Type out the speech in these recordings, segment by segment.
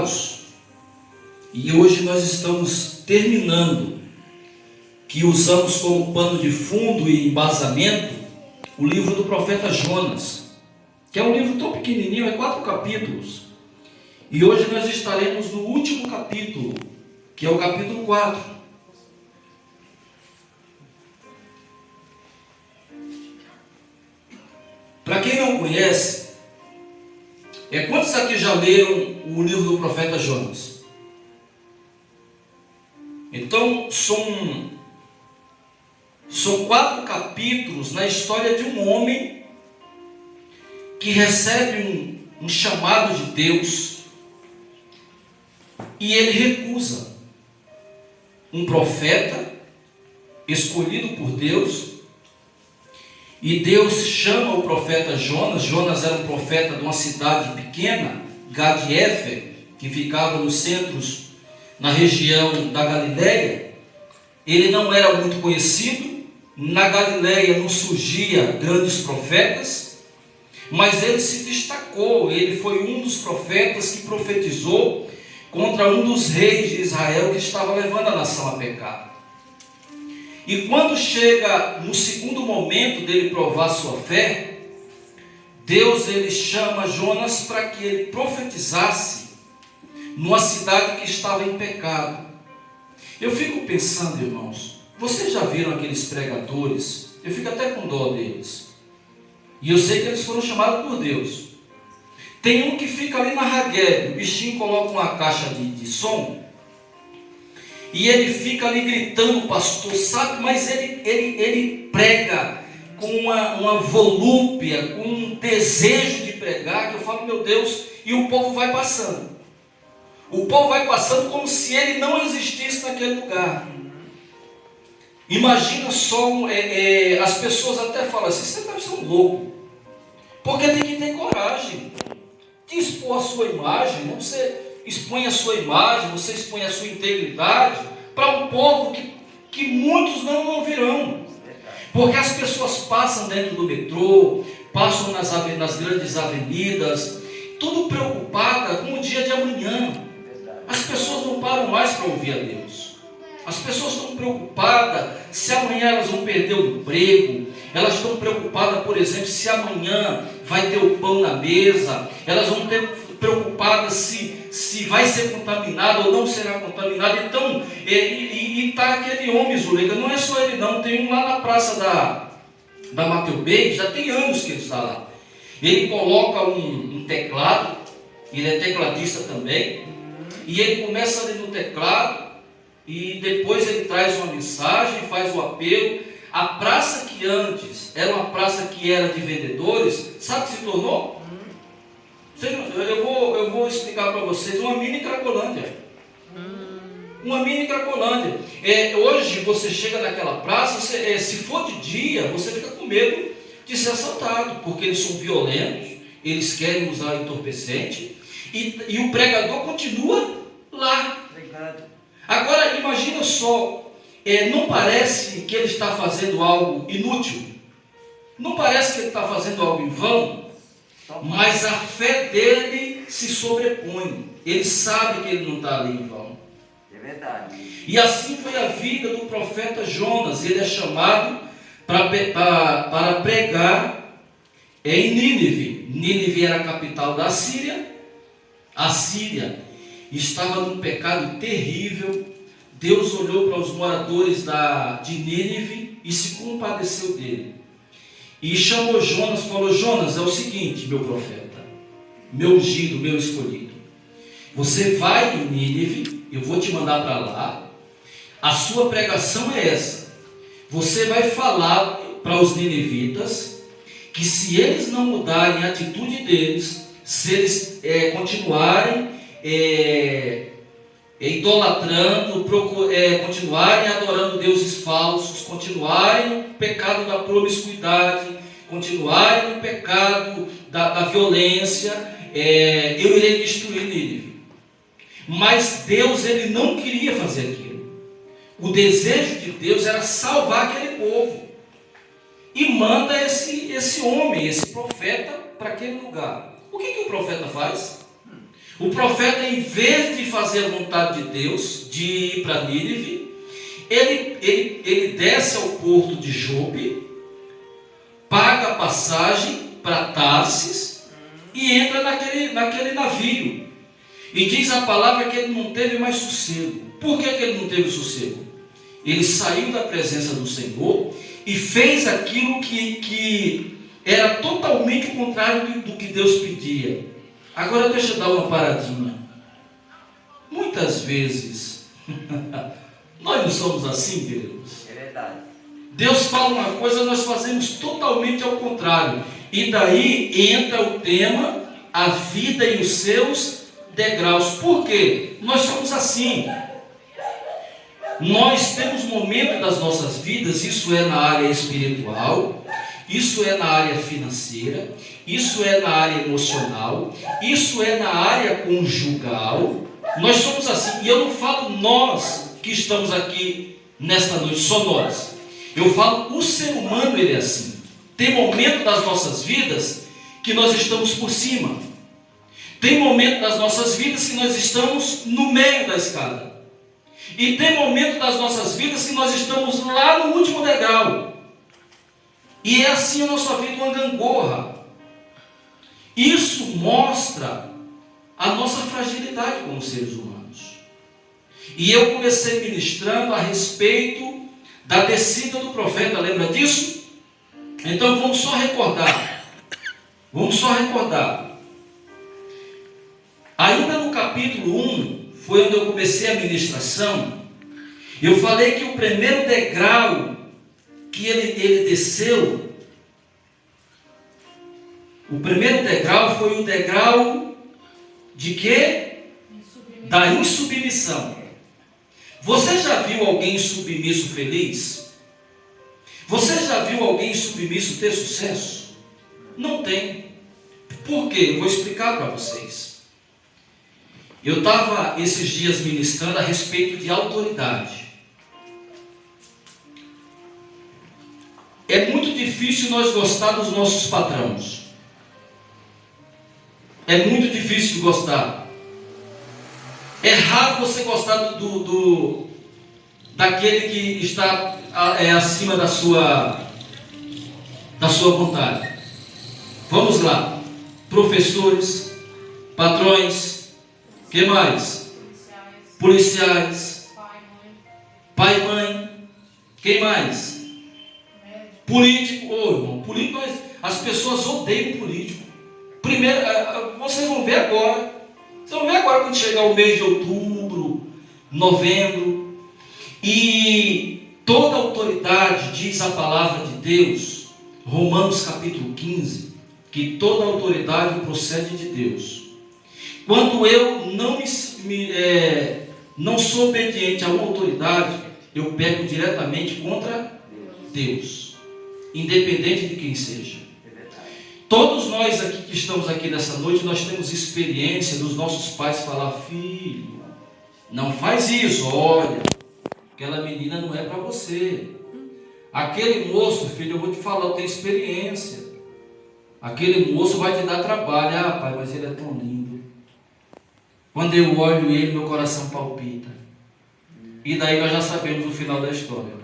Degraus, e hoje nós estamos terminando, que usamos como pano de fundo e embasamento o livro do profeta Jonas, que é um livro tão pequenininho, é 4 capítulos, e hoje nós estaremos no último capítulo, que é o capítulo 4. Para quem não conhece, quantos aqui já leram o livro do profeta Jonas? Então, são 4 capítulos na história de um homem que recebe um chamado de Deus e ele recusa. Um profeta escolhido por Deus, e Deus chama o profeta Jonas. Jonas era um profeta de uma cidade pequena, Gad-Efer, que ficava nos centros, na região da Galileia. Ele não era muito conhecido, na Galileia não surgia grandes profetas, mas ele se destacou. Ele foi um dos profetas que profetizou contra um dos reis de Israel que estava levando a nação a pecar. E quando chega no segundo momento dele provar sua fé, Deus ele chama Jonas para que ele profetizasse numa cidade que estava em pecado. Eu fico pensando, irmãos, vocês já viram aqueles pregadores? Eu fico até com dó deles. E eu sei que eles foram chamados por Deus. Tem um que fica ali na Ragueb, o bichinho coloca uma caixa de som, e ele fica ali gritando, pastor, sabe? Mas ele prega com uma volúpia, com um desejo de pregar, que eu falo, meu Deus, e o povo vai passando. O povo vai passando como se ele não existisse naquele lugar. Imagina só, as pessoas até falam assim, você deve ser um louco, porque tem que ter coragem de expor a sua imagem, né? Você expõe a sua imagem, você expõe a sua integridade para um povo que muitos não virão. Porque as pessoas passam dentro do metrô, passam nas grandes avenidas, tudo preocupada com o dia de amanhã. As pessoas não param mais para ouvir a Deus. As pessoas estão preocupadas se amanhã elas vão perder o emprego. Elas estão preocupadas, por exemplo, se amanhã vai ter o pão na mesa. Elas vão ter preocupadas se vai ser contaminado ou não será contaminado. Então, está aquele homem, Zuleika, não é só ele não, tem um lá na praça da Mateu Bey, já tem anos que ele está lá. Ele coloca um teclado, ele é tecladista também, e ele começa ali no teclado, e depois ele traz uma mensagem, faz o apelo. A praça que antes era uma praça que era de vendedores, sabe o que se tornou? Eu vou explicar para vocês, uma mini Cracolândia. Uma mini Cracolândia. Hoje você chega naquela praça, se for de dia, você fica com medo de ser assaltado, porque eles são violentos, eles querem usar entorpecente, e o pregador continua lá. Obrigado. Agora imagina só, não parece que ele está fazendo algo inútil? Não parece que ele está fazendo algo em vão? Mas a fé dele se sobrepõe. Ele sabe que ele não está ali em vão. É verdade. E assim foi a vida do profeta Jonas. Ele é chamado para pregar em Nínive. Nínive era a capital da Síria. A Síria estava num pecado terrível. Deus olhou para os moradores de Nínive e se compadeceu dele. E chamou Jonas, falou, Jonas, é o seguinte, meu profeta, meu ungido, meu escolhido. Você vai em Nínive, eu vou te mandar para lá. A sua pregação é essa. Você vai falar para os ninivitas que se eles não mudarem a atitude deles, se eles continuarem idolatrando, continuarem adorando deuses falsos, continuarem no pecado da promiscuidade, continuarem no pecado da violência, eu irei destruir Nínive. Mas Deus, ele não queria fazer aquilo. O desejo de Deus era salvar aquele povo. E manda esse homem, esse profeta, para aquele lugar. O que o profeta faz? O profeta, em vez de fazer a vontade de Deus, de ir para Nínive, ele desce ao porto de Jope, paga a passagem para Tarsis e entra naquele navio. E diz a palavra que ele não teve mais sossego. Por que ele não teve sossego? Ele saiu da presença do Senhor e fez aquilo que era totalmente o contrário do que Deus pedia. Agora deixa eu dar uma paradinha. Muitas vezes nós não somos assim, queridos. É verdade. Deus fala uma coisa, nós fazemos totalmente ao contrário. E daí entra o tema, a vida e os seus degraus. Por quê? Nós somos assim. Nós temos momentos das nossas vidas, isso é na área espiritual, isso é na área financeira, isso é na área emocional, isso é na área conjugal. Nós somos assim. E eu não falo nós que estamos aqui nesta noite, só nós. Eu falo, o ser humano, ele é assim. Tem momento das nossas vidas que nós estamos por cima. Tem momento das nossas vidas que nós estamos no meio da escada. E tem momento das nossas vidas que nós estamos lá no último degrau. E é assim a nossa vida, uma gangorra. Isso mostra a nossa fragilidade como seres humanos. E eu comecei ministrando a respeito da descida do profeta, lembra disso? Então vamos só recordar. Ainda no capítulo 1, foi onde eu comecei a ministração. Eu falei que o primeiro degrau que ele desceu, o primeiro degrau foi o degrau de quê? Da insubmissão. Você já viu alguém submisso feliz? Você já viu alguém submisso ter sucesso? Não tem. Por quê? Eu vou explicar para vocês. Eu estava esses dias ministrando a respeito de autoridade. É muito difícil nós gostar dos nossos patrões. É muito difícil gostar. É raro você gostar daquele que está acima da sua vontade. Vamos lá. Professores, patrões, que mais? Policiais, pai, mãe, quem mais? Político. Irmão, político, as pessoas odeiam político. Primeiro, vocês vão ver agora. Vocês vão ver agora quando chegar o mês de outubro, novembro. E toda autoridade, diz a palavra de Deus, Romanos capítulo 15, que toda autoridade procede de Deus. Quando eu não sou obediente a uma autoridade, eu peco diretamente contra Deus, independente de quem seja. Todos nós aqui que estamos aqui nessa noite, nós temos experiência dos nossos pais falar: filho, não faz isso, olha, aquela menina não é para você. Aquele moço, filho, eu vou te falar, eu tenho experiência. Aquele moço vai te dar trabalho. Ah, pai, mas ele é tão lindo. Quando eu olho ele, meu coração palpita. E daí nós já sabemos o final da história.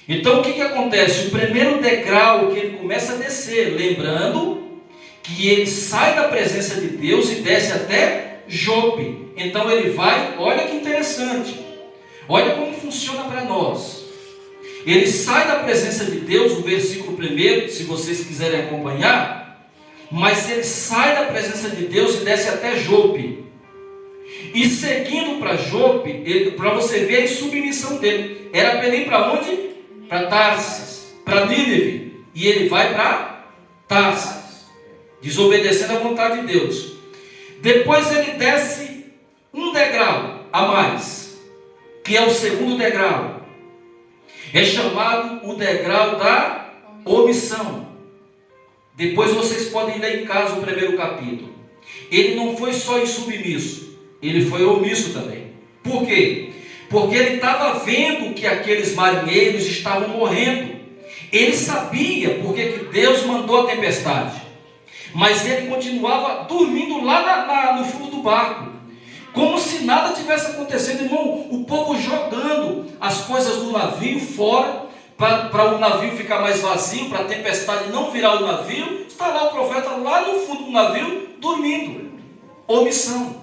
Então o que acontece? O primeiro degrau que ele começa a descer, lembrando que ele sai da presença de Deus e desce até Jope. Então ele vai, olha que interessante, olha como funciona para nós. Ele sai da presença de Deus, o versículo 1, se vocês quiserem acompanhar, mas ele sai da presença de Deus e desce até Jope. E seguindo para Jope, para você ver a insubmissão dele, era para ele ir para onde? Para Tarsis, para Nínive. E ele vai para Tarsis, desobedecendo à vontade de Deus. Depois ele desce um degrau a mais, que é o segundo degrau. É chamado o degrau da omissão. Depois vocês podem ler em casa o primeiro capítulo. Ele não foi só insubmisso, ele foi omisso também. Por quê? Porque ele estava vendo que aqueles marinheiros estavam morrendo. Ele sabia porque que Deus mandou a tempestade. Mas ele continuava dormindo lá no fundo do barco, como se nada tivesse acontecendo. Irmão, o povo jogando as coisas do navio fora, para o navio ficar mais vazio, para a tempestade não virar o navio. Está lá o profeta lá no fundo do navio, dormindo. Omissão.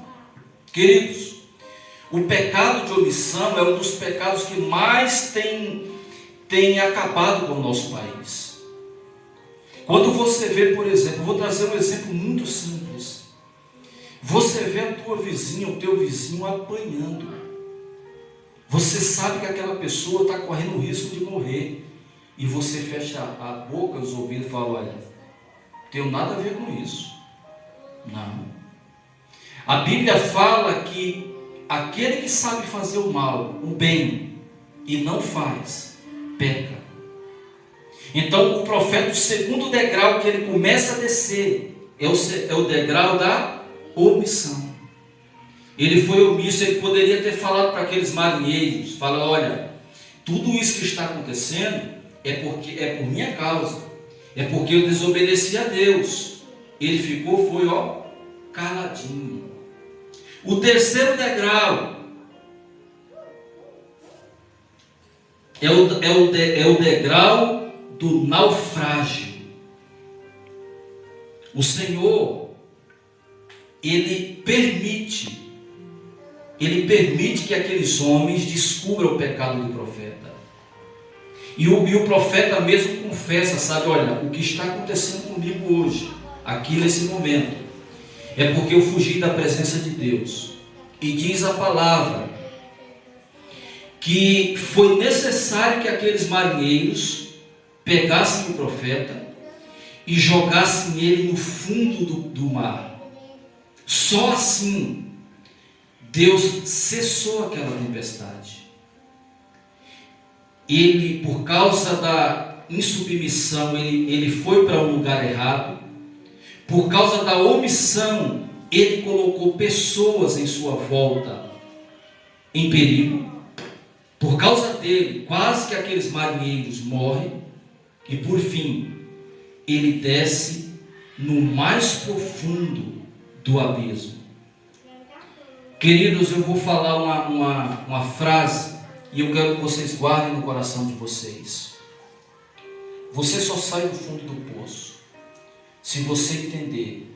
Queridos, o pecado de omissão é um dos pecados que mais tem acabado com o nosso país. Quando você vê, por exemplo, vou trazer um exemplo muito simples. Você vê a tua vizinha, o teu vizinho apanhando. Você sabe que aquela pessoa está correndo o risco de morrer. E você fecha a boca, os ouvidos e fala: olha, não tenho nada a ver com isso. Não. A Bíblia fala que aquele que sabe fazer o mal, o bem, e não faz, peca. Então o profeta, o segundo degrau que ele começa a descer, é o degrau da omissão. Ele foi omisso. Ele poderia ter falado para aqueles marinheiros, fala: olha, tudo isso que está acontecendo é por minha causa, é porque eu desobedeci a Deus. Ele foi caladinho. O terceiro degrau é o degrau do naufrágio. O Senhor, Ele permite que aqueles homens descubram o pecado do profeta. E o profeta mesmo confessa, sabe: olha, o que está acontecendo comigo hoje, aqui nesse momento, é porque eu fugi da presença de Deus. E diz a palavra que foi necessário que aqueles marinheiros pegassem o profeta e jogassem ele no fundo do mar. Só assim Deus cessou aquela tempestade. Ele, por causa da insubmissão, ele foi para um lugar errado. Por causa da omissão, ele colocou pessoas em sua volta em perigo. Por causa dele, quase que aqueles marinheiros morrem. E por fim, ele desce no mais profundo do abismo. Queridos, eu vou falar uma frase e eu quero que vocês guardem no coração de vocês. Você só sai do fundo do poço se você entender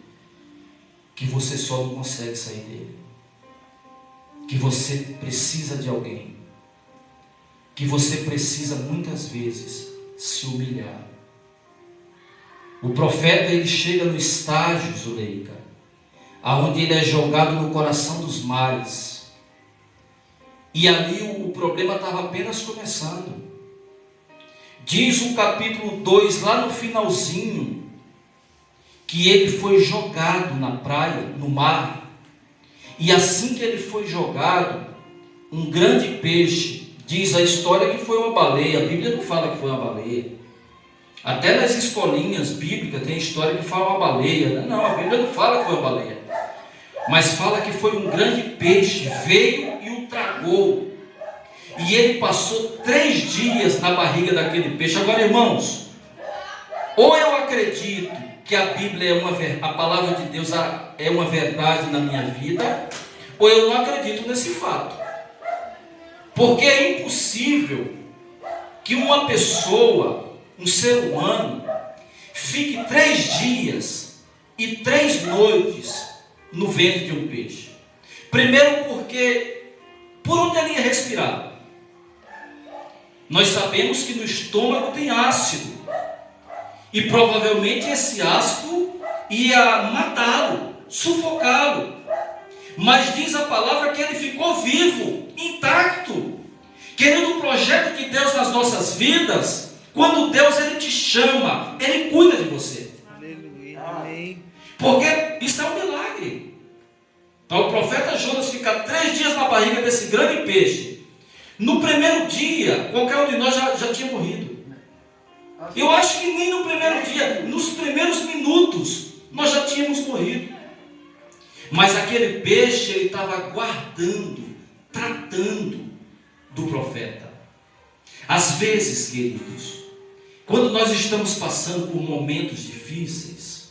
que você só não consegue sair dele, que você precisa de alguém, que você precisa muitas vezes se humilhar. O profeta, ele chega no estágio, Zuleika, aonde ele é jogado no coração dos mares, e ali o problema estava apenas começando. Diz o capítulo 2, lá no finalzinho, que ele foi jogado na praia, no mar, e assim que ele foi jogado, um grande peixe, diz a história que foi uma baleia. A Bíblia não fala que foi uma baleia. Até nas escolinhas bíblicas tem história que fala uma baleia. Não, a Bíblia não fala que foi uma baleia, mas fala que foi um grande peixe, veio e o tragou, e ele passou 3 dias na barriga daquele peixe. Agora, irmãos, ou eu acredito que a Bíblia a palavra de Deus é uma verdade na minha vida, ou eu não acredito nesse fato. Porque é impossível que uma pessoa, um ser humano, fique 3 dias e 3 noites no ventre de um peixe. Primeiro porque, por onde ele ia respirar? Nós sabemos que no estômago tem ácido, e provavelmente esse ácido ia matá-lo, sufocá-lo. Mas diz a palavra que ele ficou vivo, intacto. Querido, o projeto de Deus nas nossas vidas, quando Deus ele te chama, ele cuida de você. Aleluia, amém. Porque isso é um milagre. Então o profeta Jonas fica 3 dias na barriga desse grande peixe. No primeiro dia, qualquer um de nós já tinha morrido. Eu acho que nem no primeiro dia, nos primeiros minutos, nós já tínhamos morrido. Mas aquele peixe, ele estava guardando, tratando do profeta. Às vezes, queridos, quando nós estamos passando por momentos difíceis,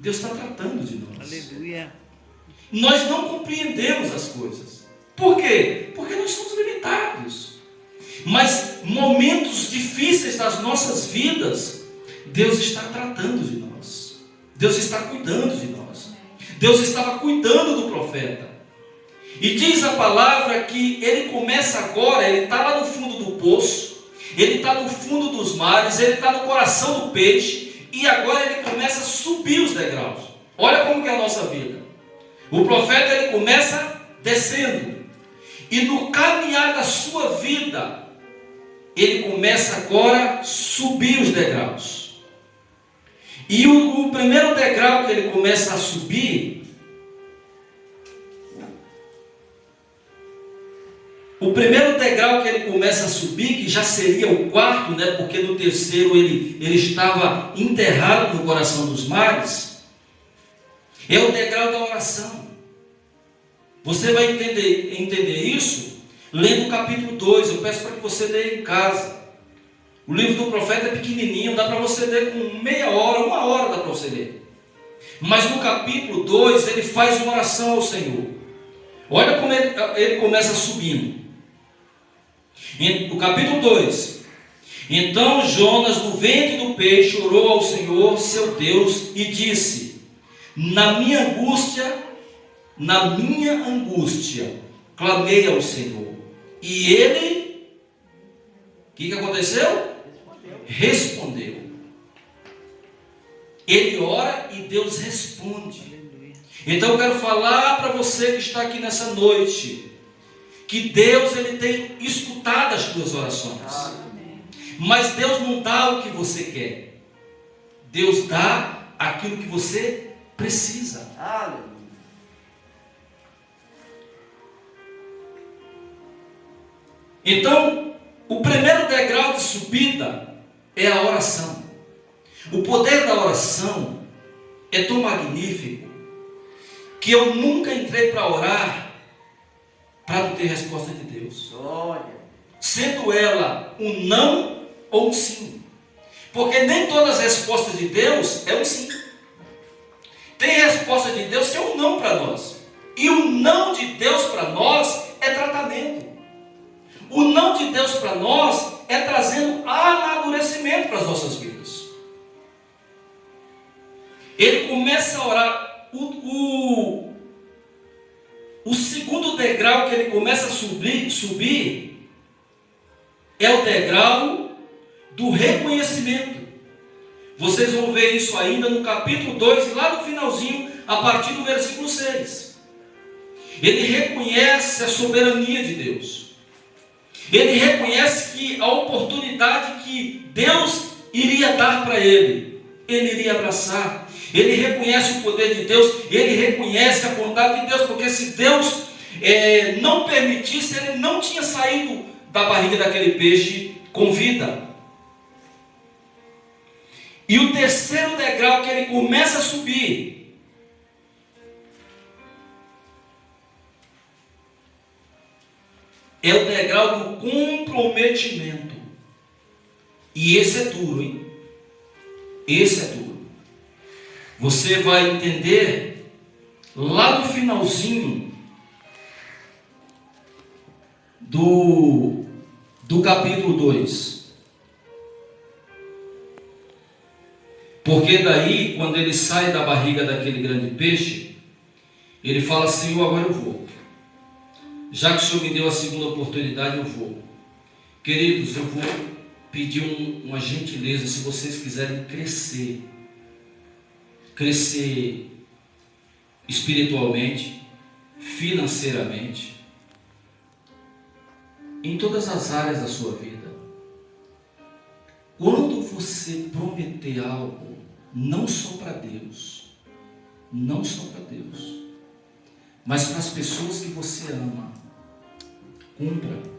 Deus está tratando de nós. Aleluia. Nós não compreendemos as coisas. Por quê? Porque nós somos limitados. Mas momentos difíceis das nossas vidas, Deus está tratando de nós. Deus está cuidando de nós. Deus estava cuidando do profeta. E diz a palavra que ele começa agora, ele está lá no fundo do poço, ele está no fundo dos mares, ele está no coração do peixe, e agora ele começa a subir os degraus. Olha como que é a nossa vida. O profeta ele começa descendo, e no caminhar da sua vida, ele começa agora a subir os degraus. E o primeiro degrau que ele começa a subir, o primeiro degrau que ele começa a subir, que já seria o quarto, né, porque no terceiro ele estava enterrado no coração dos mares, é o degrau da oração. Você vai entender isso lendo o capítulo 2. Eu peço para que você leia em casa. O livro do profeta é pequenininho, dá para você ler com meia hora, 1 hora dá para você ler. Mas no capítulo 2 ele faz uma oração ao Senhor. Olha como ele começa subindo. No capítulo 2: Então Jonas, no ventre do peixe, orou ao Senhor, seu Deus, e disse: Na minha angústia, clamei ao Senhor. E ele, o que aconteceu? Respondeu. Ele ora e Deus responde. Então eu quero falar para você que está aqui nessa noite, que Deus ele tem escutado as tuas orações. Mas Deus não dá o que você quer. Deus dá aquilo que você precisa. Então, o primeiro degrau de subida é a oração. O poder da oração é tão magnífico que eu nunca entrei para orar para não ter resposta de Deus. Sendo ela um não ou um sim. Porque nem todas as respostas de Deus é um sim. Tem resposta de Deus que é um não para nós. E o não de Deus para nós é tratamento. O não de Deus para nós é trazendo amadurecimento para as nossas vidas. Ele começa a orar. O segundo degrau que ele começa a subir é o degrau do reconhecimento. Vocês vão ver isso ainda no capítulo 2, lá no finalzinho, a partir do versículo 6. Ele reconhece a soberania de Deus. Ele reconhece que a oportunidade que Deus iria dar para ele, ele iria abraçar. Ele reconhece o poder de Deus, ele reconhece a bondade de Deus, porque se Deus não permitisse, ele não tinha saído da barriga daquele peixe com vida. E o terceiro degrau que ele começa a subir é o degrau do comprometimento. E esse é duro, hein? Esse é duro. Você vai entender lá no finalzinho do capítulo 2. Porque daí, quando ele sai da barriga daquele grande peixe, ele fala: Senhor, agora eu vou. Já que o Senhor me deu a segunda oportunidade, eu vou. Queridos, eu vou pedir uma gentileza, se vocês quiserem crescer espiritualmente, financeiramente, em todas as áreas da sua vida. Quando você prometer algo, não só para Deus, mas para as pessoas que você ama, cumpra.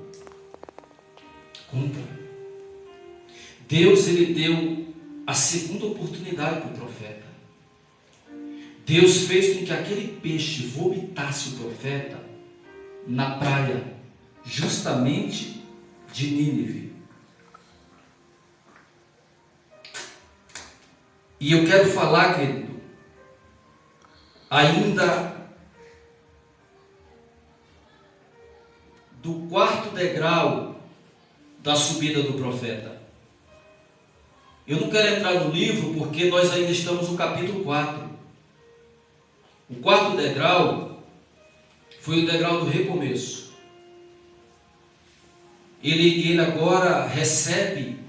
Deus, ele deu a segunda oportunidade para o profeta. Deus fez com que aquele peixe vomitasse o profeta na praia, justamente de Nínive. E eu quero falar, querido, ainda do quarto degrau da subida do profeta. Eu não quero entrar no livro porque nós ainda estamos no capítulo 4. O quarto degrau foi o degrau do recomeço. Ele agora recebe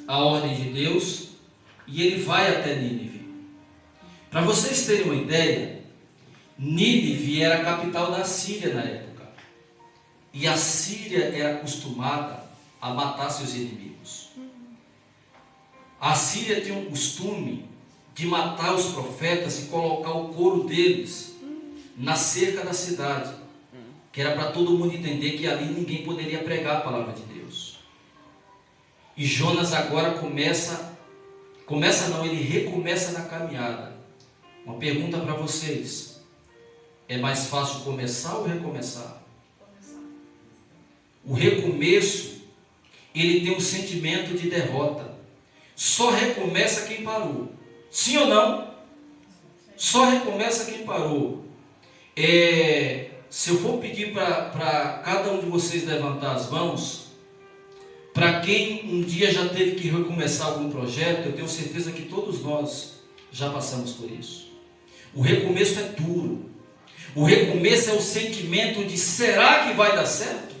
a ordem de Deus e ele vai até Nínive. Para vocês terem uma ideia, Nínive era a capital da Síria na época. E a Síria era acostumada a matar seus inimigos. A Síria tinha um costume de matar os profetas e colocar o couro deles na cerca da cidade, que era para todo mundo entender que ali ninguém poderia pregar a palavra de Deus. E Jonas agora ele recomeça na caminhada. Uma pergunta para vocês: é mais fácil começar ou recomeçar? O recomeço, ele tem um sentimento de derrota. Só recomeça quem parou. Sim ou não? Só recomeça quem parou. Se eu for pedir para cada um de vocês levantar as mãos, para quem um dia já teve que recomeçar algum projeto, eu tenho certeza que todos nós já passamos por isso. O recomeço é duro. O recomeço é o sentimento de será que vai dar certo?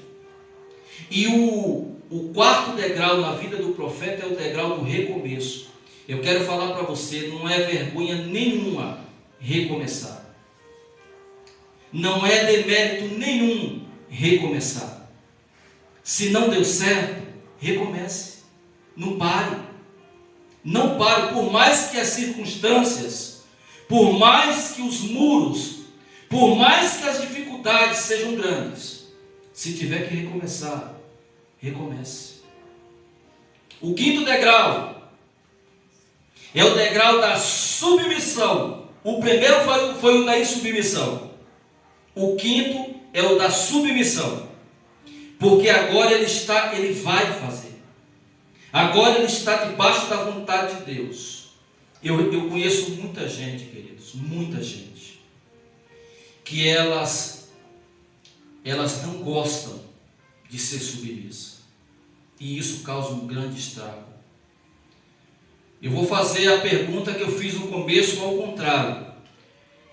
E o quarto degrau na vida do profeta é o degrau do recomeço. Eu quero falar para você, não é vergonha nenhuma recomeçar. Não é demérito nenhum recomeçar. Se não deu certo, recomece. Não pare. Não pare, por mais que as circunstâncias, por mais que os muros, por mais que as dificuldades sejam grandes, se tiver que recomeçar, recomece. O quinto degrau é o degrau da submissão. O primeiro foi o da insubmissão. O quinto é o da submissão. Porque agora ele vai fazer. Agora ele está debaixo da vontade de Deus. Eu conheço muita gente, queridos, muita gente, que elas não gostam de ser submissa. E isso causa um grande estrago. Eu vou fazer a pergunta que eu fiz no começo ao contrário.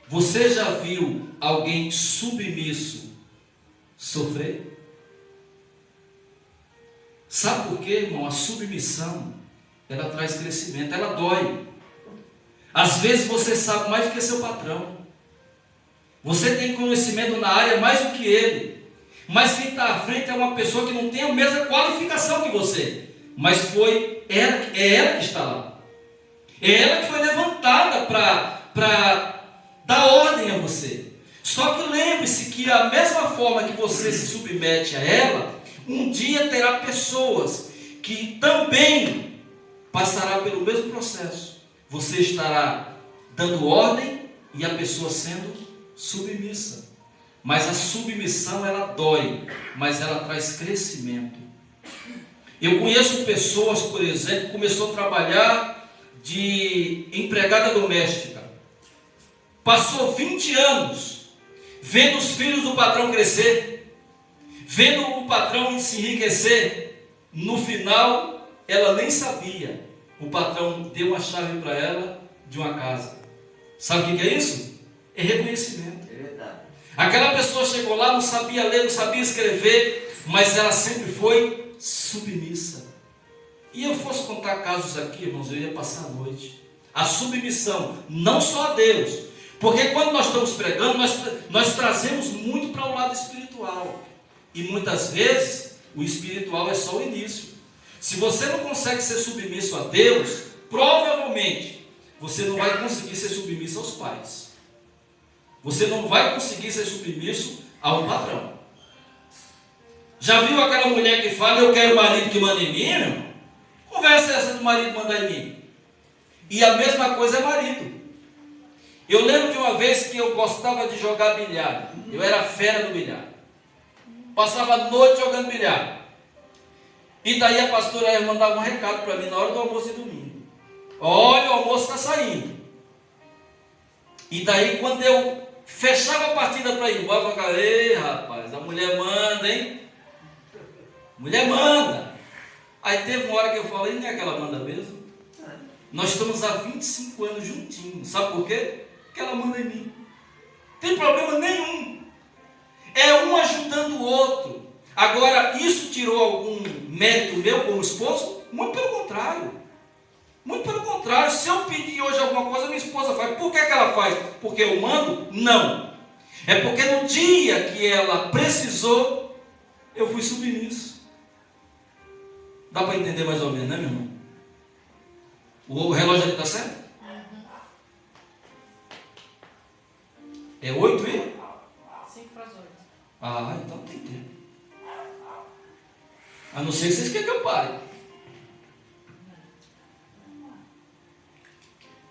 Você já viu alguém submisso sofrer? Sabe por quê, irmão? A submissão, ela traz crescimento, ela dói. Às vezes você sabe mais do que seu patrão. Você tem conhecimento na área mais do que ele. Mas quem está à frente é uma pessoa que não tem a mesma qualificação que você. Mas é ela que está lá. É ela que foi levantada para dar ordem a você. Só que lembre-se que a mesma forma que você se submete a ela, um dia terá pessoas que também passará pelo mesmo processo. Você estará dando ordem e a pessoa sendo submissa. Mas a submissão, ela dói, mas ela traz crescimento. Eu conheço pessoas, por exemplo, que começou a trabalhar de empregada doméstica. Passou 20 anos vendo os filhos do patrão crescer, vendo o patrão se enriquecer. No final, ela nem sabia. O patrão deu uma chave para ela de uma casa. Sabe o que é isso? É reconhecimento. É verdade. Aquela pessoa chegou lá, não sabia ler, não sabia escrever, mas ela sempre foi submissa. E eu fosse contar casos aqui, irmãos, eu ia passar a noite. A submissão, não só a Deus, porque quando nós estamos pregando, nós trazemos muito para o lado espiritual. E muitas vezes, o espiritual é só o início. Se você não consegue ser submisso a Deus, provavelmente, você não vai conseguir ser submisso aos pais. Você não vai conseguir ser submisso ao patrão. Já viu aquela mulher que fala, eu quero marido que manda em mim, irmão? Conversa essa do marido mandar em mim. E a mesma coisa é marido. Eu lembro de uma vez que eu gostava de jogar bilhar. Eu era fera do bilhar. Passava a noite jogando bilhar. E daí a pastora ia mandar um recado para mim na hora do almoço de domingo. Olha, o almoço está saindo. E daí, quando eu fechava a partida para ir embora, eu falava: ei, rapaz, a mulher manda, hein? Mulher manda. Aí teve uma hora que eu falei: nem é que ela manda mesmo? Nós estamos há 25 anos juntinhos. Sabe por quê? Porque ela manda em mim. Não tem problema nenhum. É um ajudando o outro. Agora, isso tirou algum mérito meu como esposo? Muito pelo contrário. Muito pelo contrário. Se eu pedir hoje alguma coisa, minha esposa faz. Por que ela faz? Porque eu mando? Não. É porque no dia que ela precisou, eu fui submisso. Dá para entender mais ou menos, né, meu irmão? O relógio ali está certo? É 8 e? 5 para as 8. Ah, então tem tempo. A não ser que vocês querem que eu pare.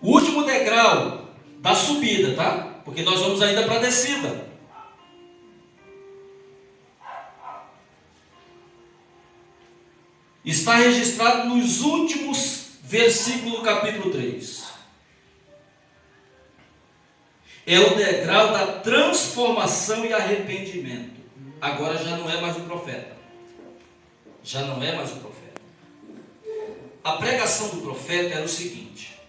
O último degrau da subida, tá? Porque nós vamos ainda para a descida. Está registrado nos últimos versículos do capítulo 3. É o degrau da transformação e arrependimento. Agora já não é mais o profeta. Já não é mais o profeta. A pregação do profeta era o seguinte: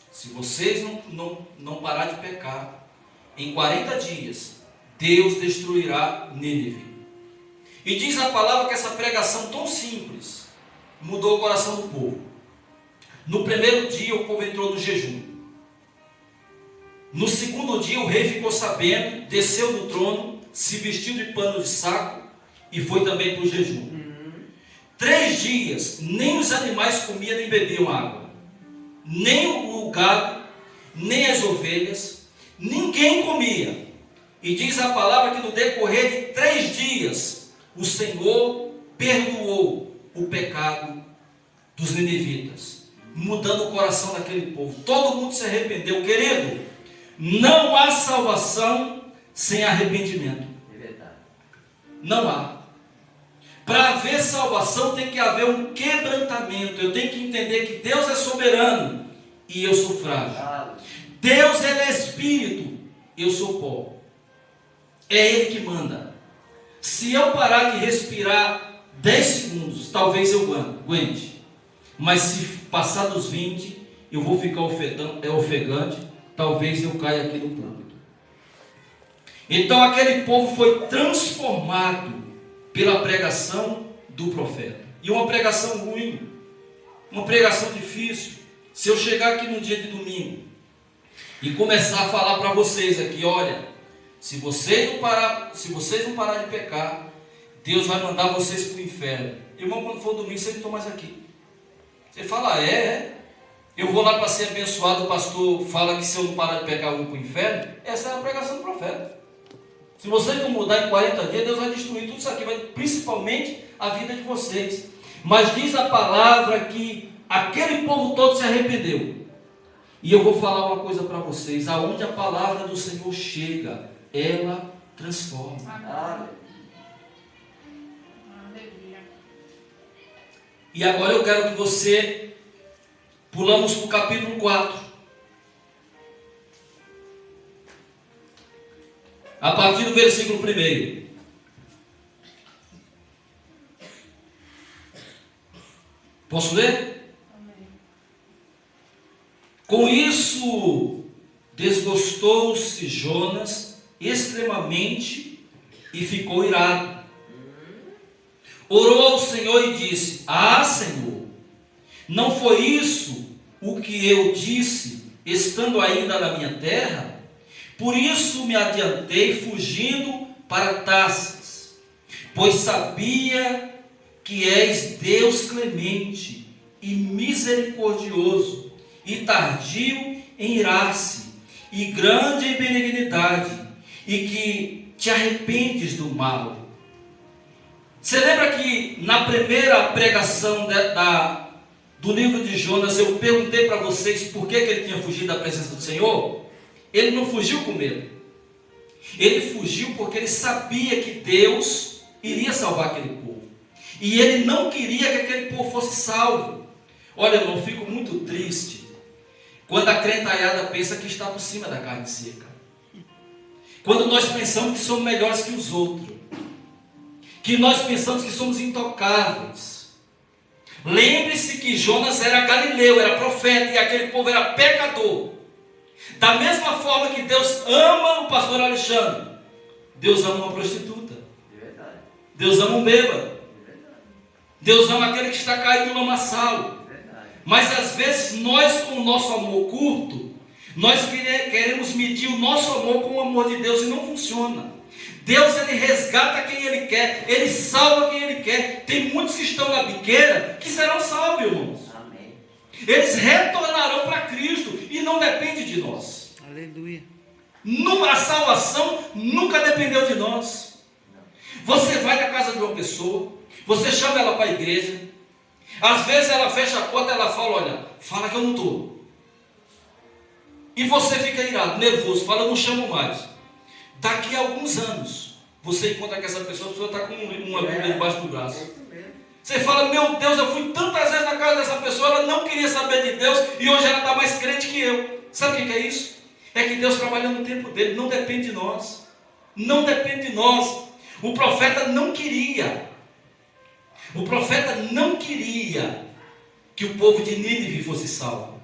se vocês não parar de pecar, em 40 dias, Deus destruirá Nínive. E diz a palavra que essa pregação tão simples mudou o coração do povo. No primeiro dia, o povo entrou no jejum. No segundo dia, o rei ficou sabendo, desceu do trono, se vestiu de pano de saco e foi também para o jejum. 3 dias, nem os animais comiam nem bebiam água, nem o gado, nem as ovelhas, ninguém comia. E diz a palavra que no decorrer de 3 dias, o Senhor perdoou o pecado dos ninivitas, mudando o coração daquele povo. Todo mundo se arrependeu. Querido, não há salvação sem arrependimento. É verdade. Não há. Para haver salvação tem que haver um quebrantamento. Eu tenho que entender que Deus é soberano e eu sou frágil. Deus, ele é espírito, eu sou pó. É ele que manda. Se eu parar de respirar 10 segundos, talvez eu aguente. Mas se passar dos 20, eu vou ficar ofegante, talvez eu caia aqui no púlpito. Então aquele povo foi transformado pela pregação do profeta. E uma pregação ruim, uma pregação difícil. Se eu chegar aqui no dia de domingo e começar a falar para vocês aqui: olha, se vocês não parar de pecar, Deus vai mandar vocês para o inferno. Irmão, quando for domingo, você não está mais aqui. Você fala: eu vou lá para ser abençoado. O pastor fala que se eu não parar de pecar, eu vou para o inferno. Essa é a pregação do profeta. Se vocês não mudar em 40 dias, Deus vai destruir tudo isso aqui, principalmente a vida de vocês. Mas diz a palavra que aquele povo todo se arrependeu. E eu vou falar uma coisa para vocês: aonde a palavra do Senhor chega, ela transforma. Amém. Aleluia. E agora eu quero que você, pulamos para o capítulo 4. A partir do versículo 1. Posso ler? Amém. Com isso, desgostou-se Jonas extremamente e ficou irado. Orou ao Senhor e disse: ah, Senhor, não foi isso o que eu disse, estando ainda na minha terra? Por isso me adiantei, fugindo para Tarsis, pois sabia que és Deus clemente e misericordioso, e tardio em irar-se, e grande em benignidade, e que te arrependes do mal. Você lembra que na primeira pregação do livro de Jonas, eu perguntei para vocês por que ele tinha fugido da presença do Senhor? Ele não fugiu com medo. Ele fugiu porque ele sabia que Deus iria salvar aquele povo. E ele não queria que aquele povo fosse salvo. Olha, irmão, eu fico muito triste Quando a crentalhada pensa que está por cima da carne seca. Quando nós pensamos que somos melhores que os outros. Que nós pensamos que somos intocáveis. Lembre-se que Jonas era galileu, era profeta, e aquele povo era pecador. Da mesma forma que Deus ama o pastor Alexandre, Deus ama uma prostituta. Deus ama um bêbado. Deus ama aquele que está caído no lamaçal. Mas às vezes nós, com o nosso amor curto, nós queremos medir o nosso amor com o amor de Deus, e não funciona. Deus, ele resgata quem ele quer, ele salva quem ele quer. Tem muitos que estão na biqueira que serão salvos, irmãos. Amém. Eles retornarão para Cristo, e não depende de nós. Aleluia. A salvação nunca dependeu de nós. Você vai na casa de uma pessoa, você chama ela para a igreja, às vezes ela fecha a porta e ela fala: olha, fala que eu não estou. E você fica irado, nervoso, fala: eu não chamo mais. Daqui a alguns anos, você encontra que essa pessoa está com uma Bíblia debaixo do braço. Você fala: meu Deus, eu fui tantas vezes na casa dessa pessoa, ela não queria saber de Deus, e hoje ela está mais crente que eu. Sabe o que é isso? É que Deus trabalha no tempo dele, não depende de nós. Não depende de nós. O profeta não queria. O profeta não queria que o povo de Nínive fosse salvo.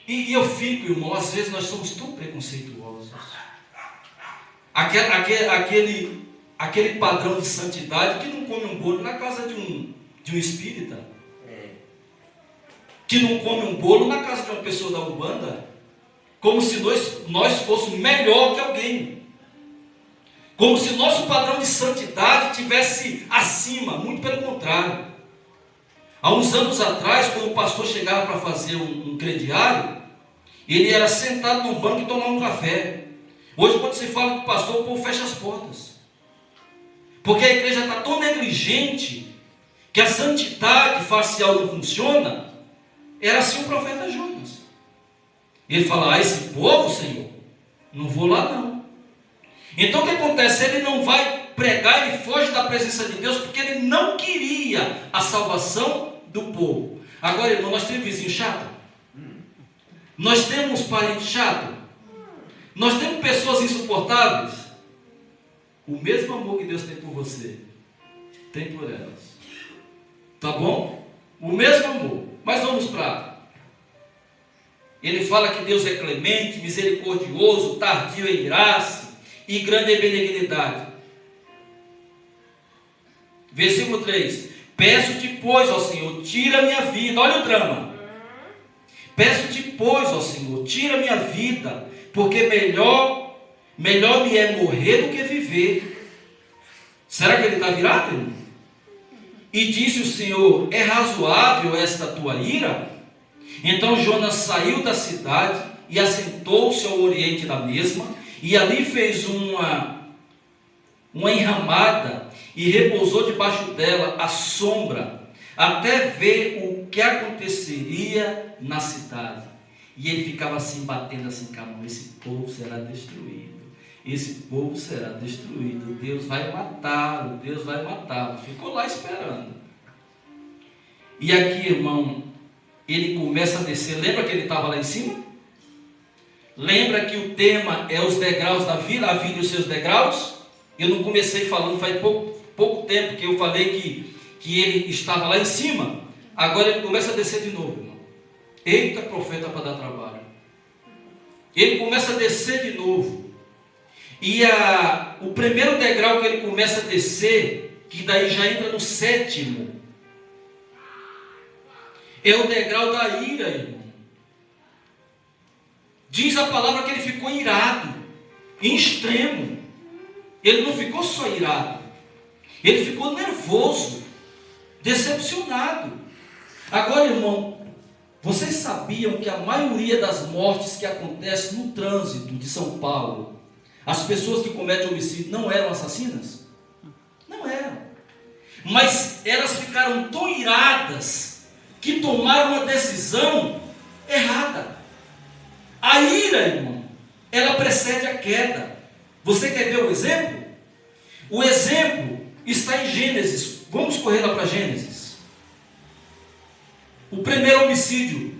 E eu fico, irmão, às vezes nós somos tão preconceituosos. Aquele padrão de santidade que não come um bolo na casa de um espírita. Que não come um bolo na casa de uma pessoa da Umbanda. Como se nós fôssemos melhor que alguém. Como se nosso padrão de santidade estivesse acima. Muito pelo contrário. Há uns anos atrás, quando o pastor chegava para fazer um crediário, ele era sentado no banco e tomar um café. Hoje, quando se fala com o pastor, o povo fecha as portas. Porque a igreja está tão negligente que a santidade facial não funciona. Era assim o profeta Jonas. Ele fala: esse povo, Senhor, não vou lá não. Então o que acontece? Ele não vai pregar, ele foge da presença de Deus, porque ele não queria a salvação do povo. Agora, irmão, nós temos vizinho chato? Nós temos parente chato? Nós temos pessoas insuportáveis? O mesmo amor que Deus tem por você, tem por elas. Tá bom? O mesmo amor. Mas vamos para... Ele fala que Deus é clemente, misericordioso, tardio em graça e grande em benignidade. Versículo 3. Peço-te, pois, ó Senhor, tira a minha vida. Olha o drama. Peço-te, pois, ó Senhor, tira a minha vida, porque melhor me é morrer do que viver. Será que ele está virado, irmão? E disse o Senhor: é razoável esta tua ira? Então Jonas saiu da cidade e assentou-se ao oriente da mesma, e ali fez uma enramada e repousou debaixo dela à sombra, até ver o que aconteceria na cidade. E ele ficava assim, batendo assim com a mão: esse povo será destruído, esse povo será destruído, Deus vai matá-lo, Deus vai matá-lo. Ficou lá esperando. E aqui, irmão, ele começa a descer. Lembra que ele estava lá em cima? Lembra que o tema é os degraus da vida, a vida e os seus degraus? Eu não comecei falando, faz pouco tempo que eu falei que ele estava lá em cima. Agora ele começa a descer de novo, irmão. Eita, profeta para dar trabalho. Ele começa a descer de novo. E o primeiro degrau que ele começa a descer, que daí já entra no 7º, é o degrau da ira, irmão. Diz a palavra que ele ficou irado, em extremo. Ele não ficou só irado, ele ficou nervoso, decepcionado. Agora, irmão, vocês sabiam que a maioria das mortes que acontecem no trânsito de São Paulo, as pessoas que cometem homicídio não eram assassinas? Não eram. Mas elas ficaram tão iradas que tomaram uma decisão errada. A ira, irmão, ela precede a queda. Você quer ver o exemplo? O exemplo está em Gênesis. Vamos correr lá para Gênesis. O primeiro homicídio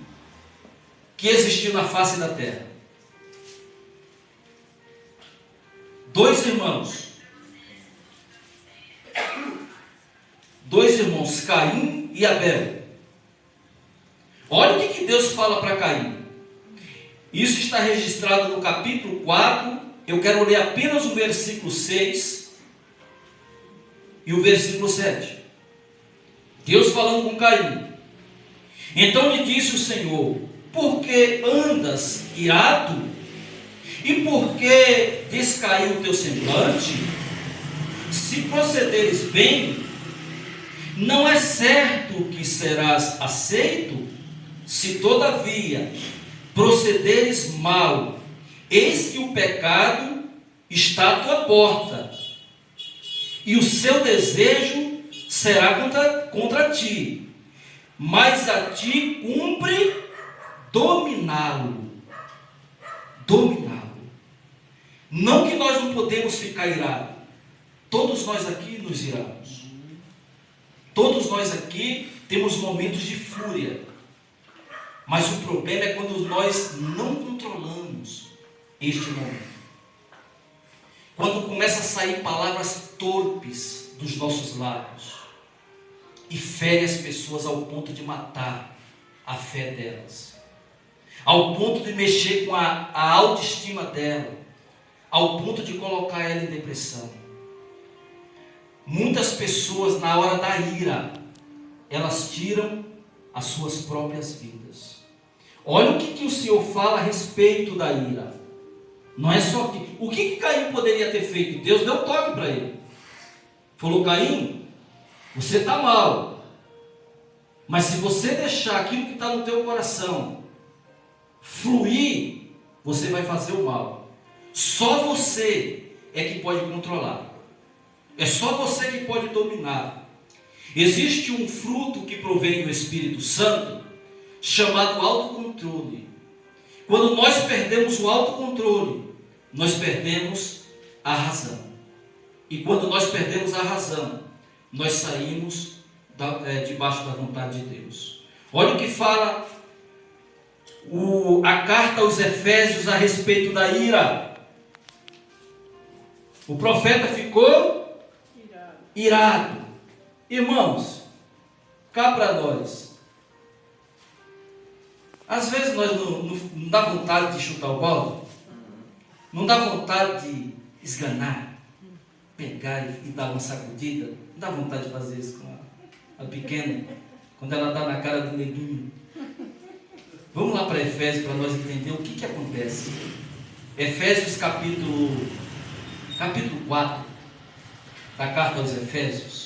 que existiu na face da terra. Dois irmãos, Caim e Abel. Olha o que Deus fala para Caim. Isso está registrado no capítulo 4. Eu quero ler apenas o versículo 6 e o versículo 7. Deus falando com Caim. Então lhe disse o Senhor: por que andas irado? E por que descaiu o teu semblante? Se procederes bem, não é certo que serás aceito. Se todavia procederes mal, eis que o pecado está à tua porta, e o seu desejo será contra ti, mas a ti cumpre dominá-lo. Não que nós não podemos ficar irados. Todos nós aqui nos iramos. Todos nós aqui temos momentos de fúria. Mas o problema é quando nós não controlamos este momento. Quando começa a sair palavras torpes dos nossos lábios e fere as pessoas ao ponto de matar a fé delas, ao ponto de mexer com a autoestima dela, ao ponto de colocar ela em depressão. Muitas pessoas, na hora da ira, elas tiram as suas próprias vidas. Olha o que o Senhor fala a respeito da ira. Não é só que... O que Caim poderia ter feito? Deus deu toque para ele. Falou: Caim, você está mal. Mas se você deixar aquilo que está no teu coração fluir, você vai fazer o mal. Só você é que pode controlar. É só você que pode dominar. Existe um fruto que provém do Espírito Santo, chamado autocontrole. Quando nós perdemos o autocontrole, nós perdemos a razão. E quando nós perdemos a razão, nós saímos debaixo da vontade de Deus. Olha o que fala a carta aos Efésios a respeito da ira. O profeta ficou irado. Irmãos, cá para nós. Às vezes nós não dá vontade de chutar o balde, não dá vontade de esganar, pegar e dar uma sacudida, não dá vontade de fazer isso com a pequena, quando ela dá na cara do neguinho. Vamos lá para Efésios para nós entender o que acontece. Efésios capítulo 4, da carta aos Efésios.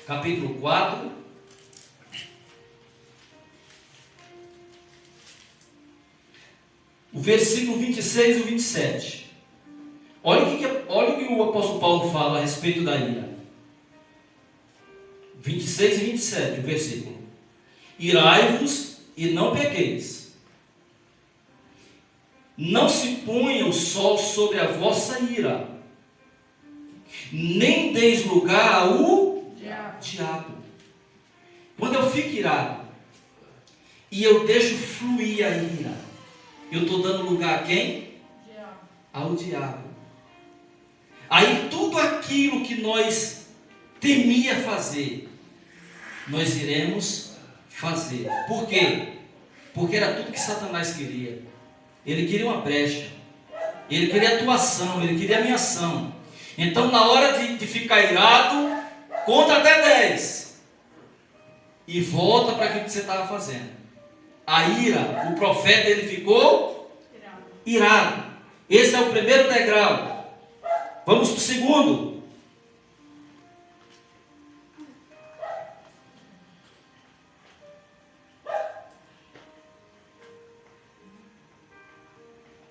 Capítulo 4, o versículo 26 e o 27. Olha o que o apóstolo Paulo fala a respeito da ira. 26 e 27, o versículo. Irai-vos e não pequeis. Não se ponha o sol sobre a vossa ira, nem deis lugar ao diabo. Quando eu fico irado e eu deixo fluir a ira, eu estou dando lugar a quem? Ao diabo. Aí tudo aquilo que nós temia fazer, nós iremos fazer. Por quê? Porque era tudo que Satanás queria. Ele queria uma brecha, ele queria atuação, ele queria a minha ação. Então, na hora de ficar irado, conta até 10 e volta para aquilo que você estava fazendo. A ira, o profeta, ele ficou irado. Esse é o primeiro degrau. Vamos para o segundo.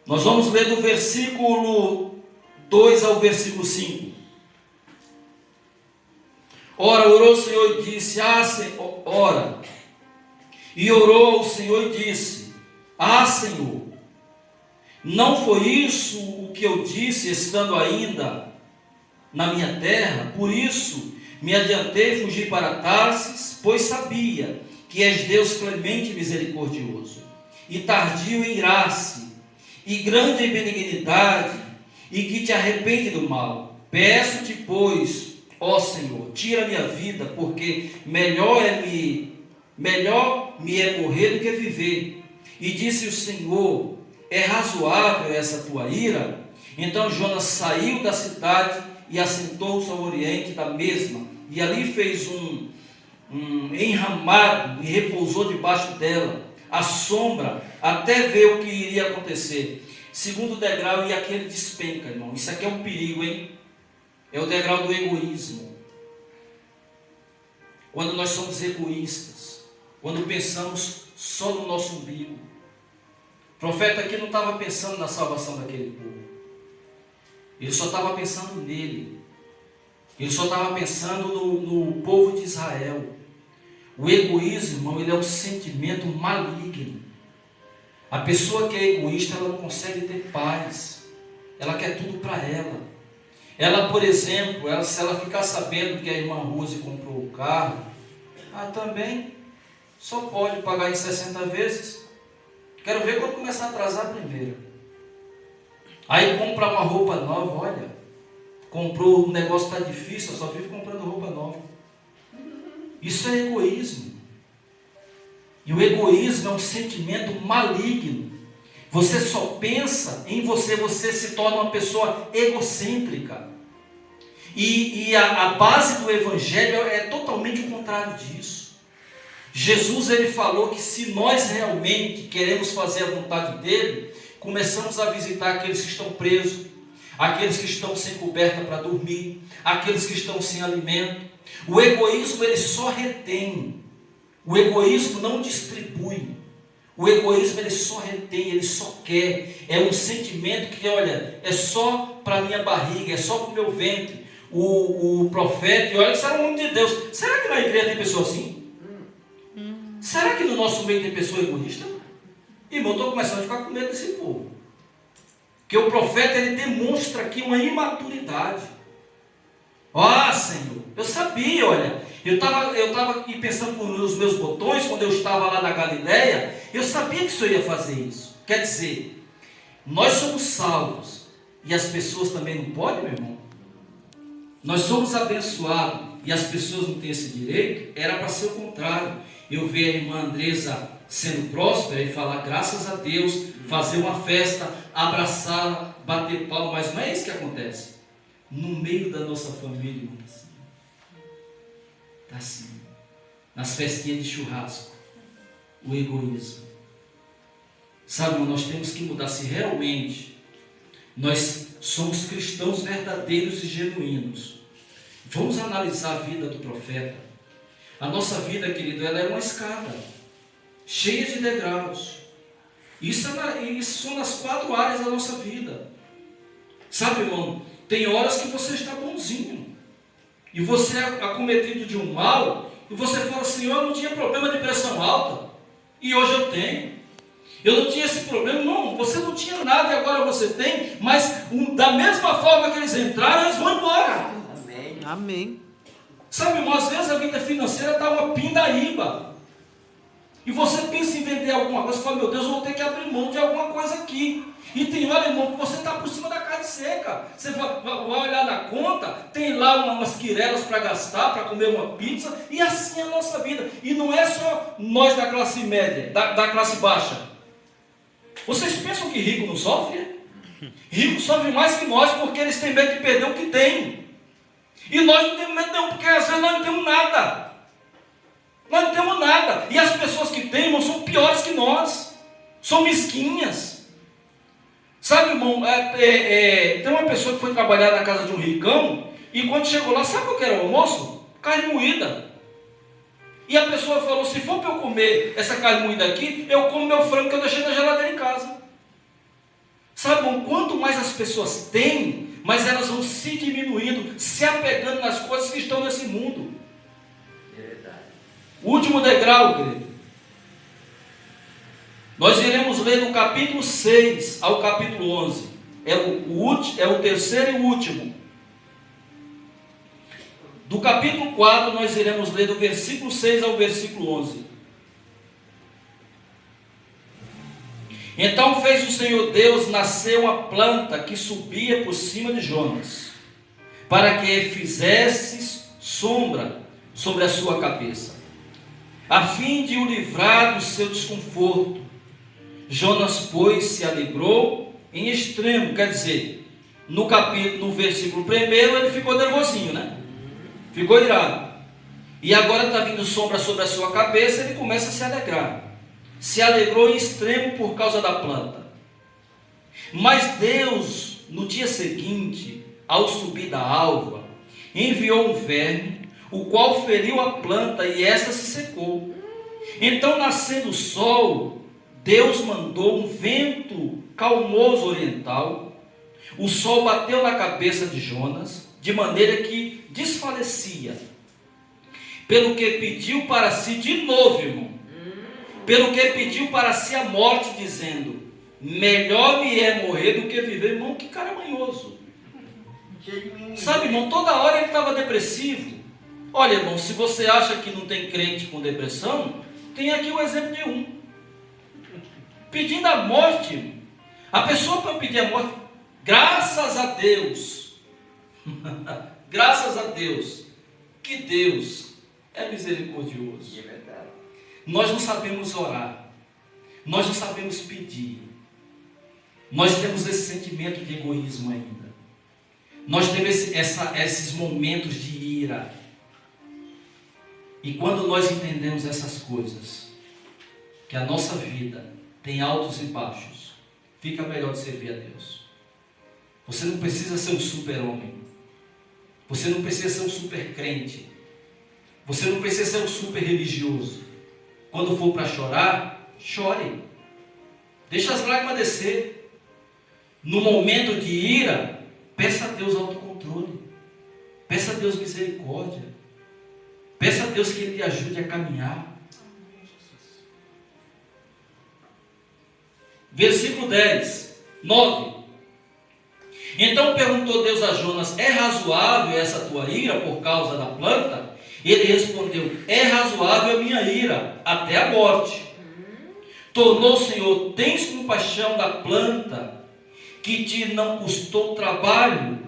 Nós vamos ler do versículo 2 ao versículo 5. Ora, orou o Senhor e disse: Senhor, ora, e orou ao Senhor e disse: Ah, Senhor, não foi isso o que eu disse estando ainda na minha terra? Por isso me adiantei e fugi para Tarsis, pois sabia que és Deus clemente e misericordioso, e tardio em irar-se, e grande em benignidade, e que te arrepende do mal. Peço-te, pois, ó Senhor, tira a minha vida, porque melhor me é morrer do que viver. E disse o Senhor: é razoável essa tua ira? Então Jonas saiu da cidade e assentou-se ao oriente da mesma, e ali fez um enramado e repousou debaixo dela, à sombra, até ver o que iria acontecer. Segundo degrau, e aquele despenca, irmão. Isso aqui é um perigo, hein? É o degrau do egoísmo. Quando nós somos egoístas, quando pensamos só no nosso umbigo. O profeta aqui não estava pensando na salvação daquele povo. Ele só estava pensando nele. Ele só estava pensando no povo de Israel. O egoísmo, irmão, ele é um sentimento maligno. A pessoa que é egoísta, ela não consegue ter paz. Ela quer tudo para ela. Ela, por exemplo, se ela ficar sabendo que a irmã Rose comprou o carro, também só pode pagar em 60 vezes. Quero ver quando começar a atrasar primeiro. Aí compra uma roupa nova, olha, comprou, o negócio está difícil, só vive comprando roupa nova. Isso é egoísmo. E o egoísmo é um sentimento maligno. Você só pensa em você, você se torna uma pessoa egocêntrica. E a base do Evangelho é totalmente o contrário disso. Jesus, ele falou que se nós realmente queremos fazer a vontade dele, começamos a visitar aqueles que estão presos, aqueles que estão sem coberta para dormir, aqueles que estão sem alimento. O egoísmo, ele só retém. O egoísmo não distribui. O egoísmo, ele só retém, ele só quer. É um sentimento que, olha, é só para a minha barriga, é só para o meu ventre. O profeta, e olha, isso era um homem de Deus. Será que na igreja tem pessoa assim? Será que no nosso meio tem pessoa egoísta? Irmão, eu estou começando a ficar com medo desse povo. Porque o profeta, ele demonstra aqui uma imaturidade. Senhor, eu sabia, olha, eu estava aqui pensando nos meus botões, quando eu estava lá na Galileia, eu sabia que o Senhor ia fazer isso. Quer dizer, nós somos salvos, e as pessoas também não podem, meu irmão? Nós somos abençoados, e as pessoas não têm esse direito? Era para ser o contrário. Eu ver a irmã Andresa sendo próspera e falar graças a Deus, fazer uma festa, abraçá-la, bater palma, mas não é isso que acontece. No meio da nossa família, irmão, está assim, nas festinhas de churrasco, o egoísmo. Sabe, irmão, nós temos que mudar. Se realmente nós somos cristãos verdadeiros e genuínos, vamos analisar a vida do profeta. A nossa vida, querido, ela é uma escada cheia de degraus. Isso são nas 4 áreas da nossa vida. Sabe, irmão, tem horas que você está bonzinho e você é acometido de um mal, e você fala: Senhor, eu não tinha problema de pressão alta e hoje eu tenho. Eu não tinha esse problema. Não, você não tinha nada e agora você tem. Mas da mesma forma que eles entraram, eles vão embora. Amém. Amém. Sabe, irmão, às vezes a vida financeira está uma pindaíba. E você pensa em vender alguma coisa, você fala: meu Deus, eu vou ter que abrir mão de alguma coisa aqui. E tem hora, irmão, que você está por cima da carne seca. Você vai olhar na conta, tem lá umas quirelas para gastar, para comer uma pizza. E assim é a nossa vida. E não é só nós da classe média, da classe baixa. Vocês pensam que rico não sofre? Rico sofre mais que nós, porque eles têm medo de perder o que tem. E nós não temos medo não, porque às vezes nós não temos nada. Nós não temos nada. E as pessoas que têm, irmão, são piores que nós. São mesquinhas. Sabe, irmão, tem uma pessoa que foi trabalhar na casa de um ricão, e quando chegou lá, sabe o que era o almoço? Carne moída. E a pessoa falou: se for para eu comer essa carne moída aqui, eu como meu frango que eu deixei na geladeira em casa. Sabe, irmão, quanto mais as pessoas têm, mais elas vão se diminuindo, se apegando nas coisas que estão nesse mundo. O último degrau, querido, Nós iremos ler do capítulo 6 ao capítulo 11. É o terceiro e o último. Do capítulo 4, nós iremos ler do versículo 6 ao versículo 11. Então fez o Senhor Deus nascer uma planta que subia por cima de Jonas, para que fizesse sombra sobre a sua cabeça, a fim de o livrar do seu desconforto. Jonas, pois, se alegrou em extremo. Quer dizer, no versículo 1, ele ficou nervosinho, né? Ficou irado. E agora está vindo sombra sobre a sua cabeça, ele começa a se alegrar. Se alegrou em extremo por causa da planta. Mas Deus, no dia seguinte, ao subir da alva, enviou um verme, o qual feriu a planta e esta se secou. Então, nascendo o sol, Deus mandou um vento calmoso oriental. O sol bateu na cabeça de Jonas, de maneira que desfalecia. Pelo que pediu para si de novo, irmão. Pelo que pediu para si a morte, dizendo: melhor me é morrer do que viver. Irmão, que cara manhoso. Sabe, irmão, toda hora ele estava depressivo. Olha, irmão, se você acha que não tem crente com depressão, tem aqui o exemplo de um. Pedindo a morte, irmão. A pessoa para pedir a morte, graças a Deus, graças a Deus, que Deus é misericordioso. É verdade. Nós não sabemos orar, nós não sabemos pedir, nós temos esse sentimento de egoísmo ainda, nós temos esses momentos de ira, e quando nós entendemos essas coisas, que a nossa vida tem altos e baixos, fica melhor de servir a Deus. Você não precisa ser um super-homem, você não precisa ser um super-crente, você não precisa ser um super-religioso. Quando for para chorar, chore. Deixa as lágrimas descer. No momento de ira, peça a Deus autocontrole. Peça a Deus misericórdia. Peça a Deus que Ele lhe ajude a caminhar. Versículo 10, 9. Então perguntou Deus a Jonas: é razoável essa tua ira por causa da planta? Ele respondeu: é razoável a minha ira, até a morte. Tornou o Senhor: tens compaixão da planta, que te não custou trabalho,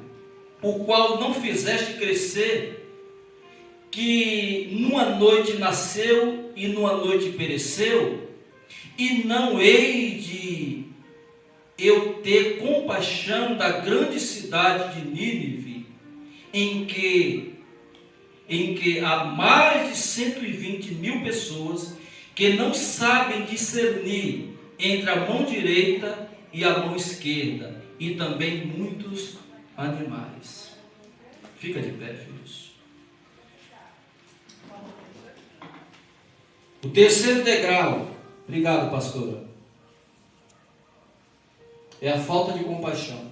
o qual não fizeste crescer, que numa noite nasceu e numa noite pereceu? E não hei de eu ter compaixão da grande cidade de Nínive, em que há mais de 120.000 pessoas que não sabem discernir entre a mão direita e a mão esquerda, e também muitos animais. Fica de pé, filhos. O terceiro degrau, obrigado, pastora, é a falta de compaixão.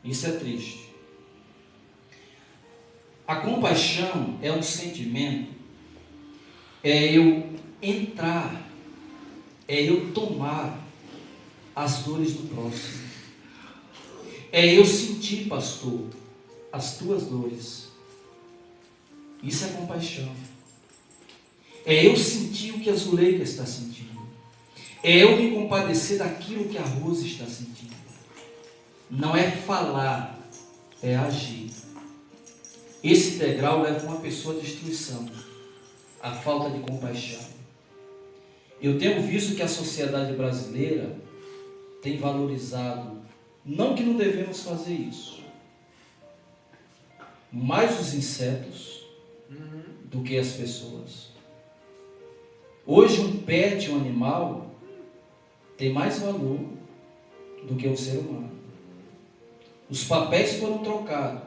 Isso é triste. A compaixão é um sentimento, é eu entrar, é eu tomar as dores do próximo, é eu sentir, pastor, as tuas dores. Isso é compaixão. É eu sentir o que a Zuleika está sentindo, é eu me compadecer daquilo que a Rose está sentindo. Não é falar, é agir. Esse degrau leva uma pessoa à destruição, a falta de compaixão. Eu tenho visto que a sociedade brasileira tem valorizado, não que não devemos fazer isso, mais os insetos do que as pessoas. Hoje um pet, um animal, tem mais valor do que um ser humano. Os papéis foram trocados.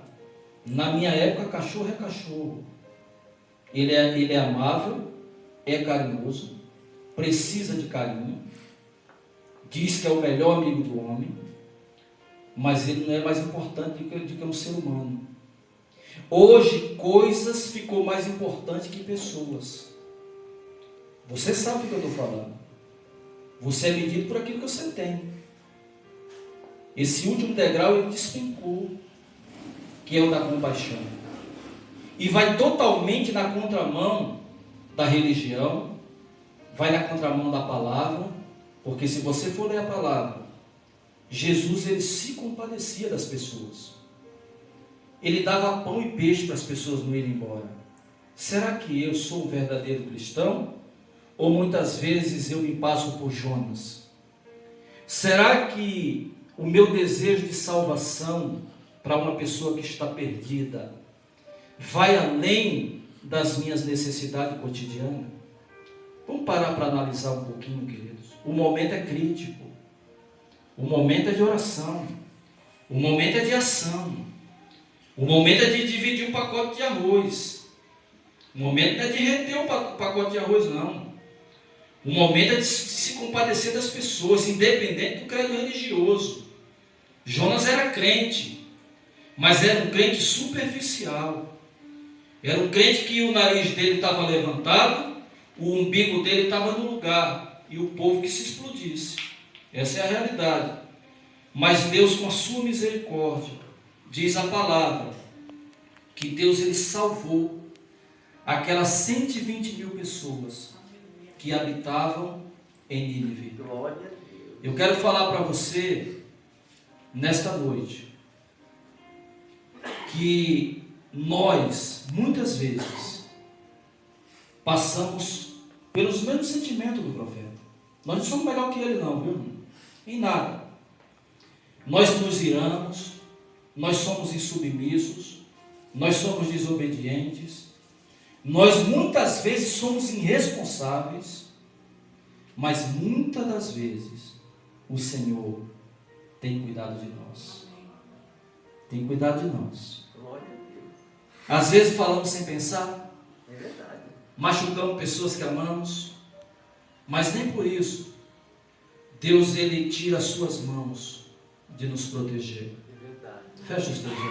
Na minha época, cachorro é cachorro. Ele é amável, é carinhoso, precisa de carinho, diz que é o melhor amigo do homem, mas ele não é mais importante do que um ser humano. Hoje, coisas ficou mais importante que pessoas. Você sabe do que eu estou falando. Você é medido por aquilo que você tem. Esse último degrau ele despencou, que é o da compaixão. E vai totalmente na contramão da religião, vai na contramão da palavra, porque se você for ler a palavra, Jesus ele se compadecia das pessoas. Ele dava pão e peixe para as pessoas não irem embora. Será que eu sou um verdadeiro cristão? Ou muitas vezes eu me passo por Jonas? Será que o meu desejo de salvação para uma pessoa que está perdida vai além das minhas necessidades cotidianas? Vamos parar para analisar um pouquinho, queridos. O momento é crítico. O momento é de oração. O momento é de ação. O momento é de dividir um pacote de arroz. O momento não é de reter um pacote de arroz, não. O momento é de se compadecer das pessoas, independente do credo religioso. Jonas era crente, mas era um crente superficial. Era um crente que o nariz dele estava levantado, o umbigo dele estava no lugar, e o povo que se explodisse. Essa é a realidade. Mas Deus, com a sua misericórdia, diz a palavra, que Deus ele salvou aquelas 120 mil pessoas que habitavam em Nínive. Eu quero falar para você, nesta noite, que nós, muitas vezes, passamos pelos mesmos sentimentos do profeta. Nós não somos melhor que ele não, viu? Em nada. Nós nos iramos, nós somos insubmissos, nós somos desobedientes, nós muitas vezes somos irresponsáveis, mas muitas das vezes o Senhor tem cuidado de nós. Tem cuidado de nós. Às vezes falamos sem pensar, machucamos pessoas que amamos, mas nem por isso Deus ele tira as suas mãos de nos proteger. Fecha os teus olhos.